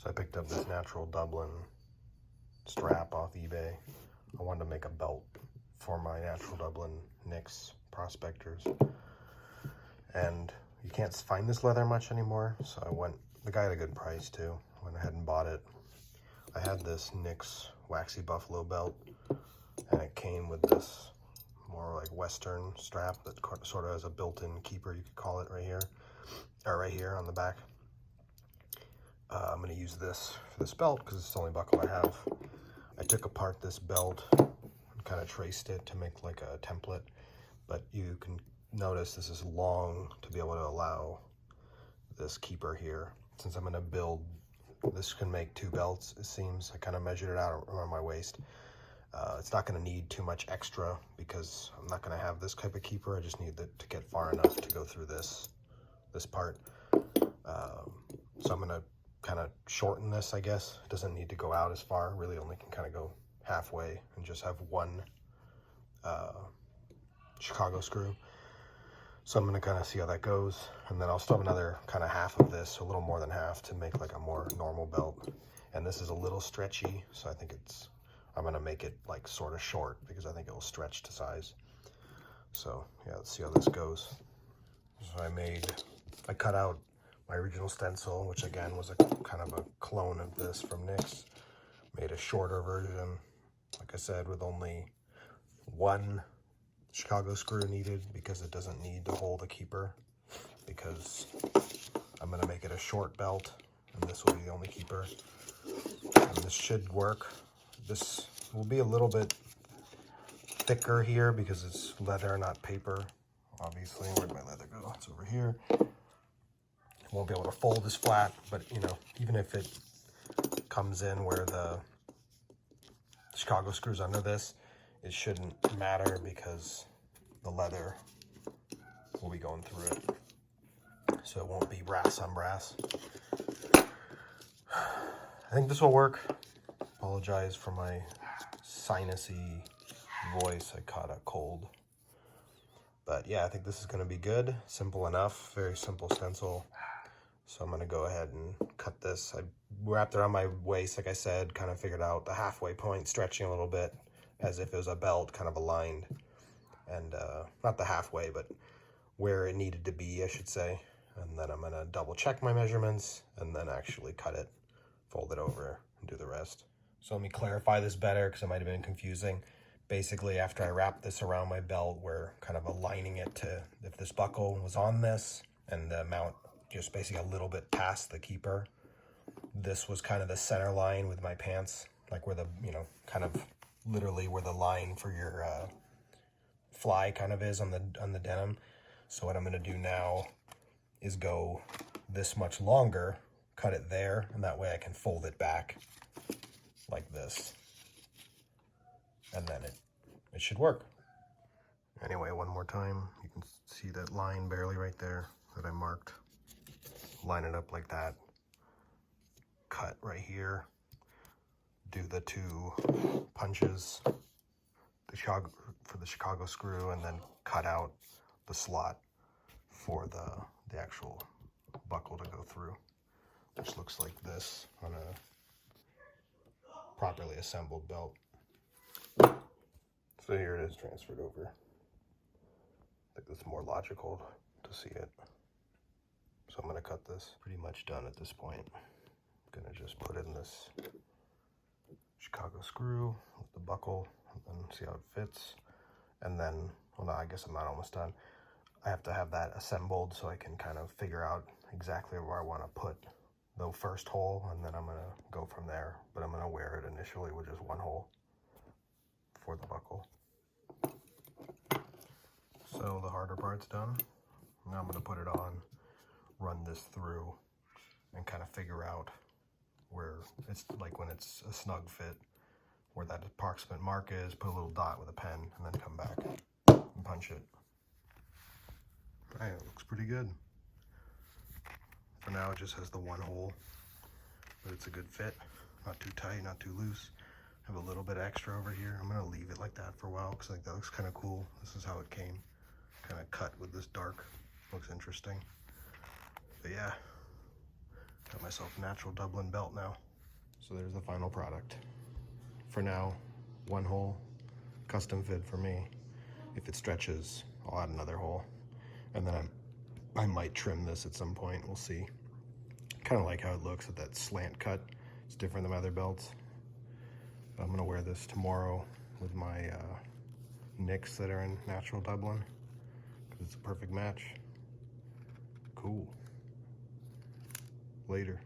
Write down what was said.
So I picked up this Natural Dublin strap off eBay. I wanted to make a belt for my Natural Dublin Nix prospectors. And you can't find this leather much anymore, so the guy had a good price too. Went ahead and bought it. I had this Nix waxy buffalo belt, and it came with this more like Western strap that sort of has a built-in keeper, you could call it, right here, or right here on the back. I'm going to use this for this belt because it's the only buckle I have. I took apart this belt and kind of traced it to make like a template, but you can notice this is long to be able to allow this keeper here. Since I'm going to build, this can make 2 belts, it seems. I kind of measured it out around my waist. It's not going to need too much extra because I'm not going to have this type of keeper. I just need it to get far enough to go through this part. So I'm going to kind of shorten this, I guess. It doesn't need to go out as far. Really only can kind of go halfway and just have one Chicago screw. So I'm going to kind of see how that goes. And then I'll still have another kind of half of this, a little more than half, to make like a more normal belt. And this is a little stretchy, so I think I'm going to make it like sort of short because I think it will stretch to size. So yeah, let's see how this goes. So I cut out my original stencil, which again was a kind of a clone of this from Nix. Made a shorter version, like I said, with only 1 Chicago screw needed because it doesn't need to hold a keeper, because I'm going to make it a short belt and this will be the only keeper. And this should work. This will be a little bit thicker here because it's leather, not paper. Obviously, where'd my leather go? It's over here. It won't be able to fold as flat, but you know, even if it comes in where the Chicago screws under this, it shouldn't matter because the leather will be going through it. So it won't be brass on brass. I think this will work. Apologize for my sinusy voice. I caught a cold. But yeah, I think this is going to be good. Simple enough. Very simple stencil. So I'm going to go ahead and cut this. I wrapped it around my waist, like I said, kind of figured out the halfway point, stretching a little bit as if it was a belt, kind of aligned. And not the halfway, but where it needed to be, I should say. And then I'm going to double check my measurements and then actually cut it, fold it over, and do the rest. So let me clarify this better because it might have been confusing. Basically, after I wrap this around my belt, we're kind of aligning it to, if this buckle was on this and the mount just basically a little bit past the keeper, this was kind of the center line with my pants, like where the, you know, kind of literally where the line for your fly kind of is on the denim. So what I'm going to do now is go this much longer, cut it there, and that way I can fold it back like this. And then it should work. Anyway, one more time, you can see that line barely right there that I marked. Line it up like that. Cut right here. Do the 2 punches for the Chicago screw, and then cut out the slot for the actual buckle to go through, which looks like this on a properly assembled belt. So here it is transferred over. I think it's more logical to see it. So I'm going to cut this. Pretty much done at this point. I'm going to just put in this Chicago screw with the buckle and see how it fits. And then, well, no, I guess I'm not almost done. I have to have that assembled so I can kind of figure out exactly where I want to put the first hole, and then I'm going to go from there. But I'm going to wear it initially with just 1 hole for the buckle. So the harder part's done. Now I'm going to put it on, run this through, and kind of figure out where it's like when it's a snug fit, where that approximate mark is, put a little dot with a pen, and then come back and punch it. Alright, it looks pretty good. For now it just has the 1 hole, but it's a good fit. Not too tight, not too loose. I have a little bit extra over here. I'm going to leave it like that for a while because I think that looks kind of cool. This is how it came. Kind of cut with this dark. Looks interesting. But yeah, Got myself a Natural Dublin belt now. So there's the final product. For now, one hole, custom fit for me. If it stretches, I'll add another hole. And then I might trim this at some point, we'll see. Kind of like how it looks with that slant cut. It's different than my other belts. But I'm gonna wear this tomorrow with my Nicks that are in Natural Dublin, because it's a perfect match. Cool. Later.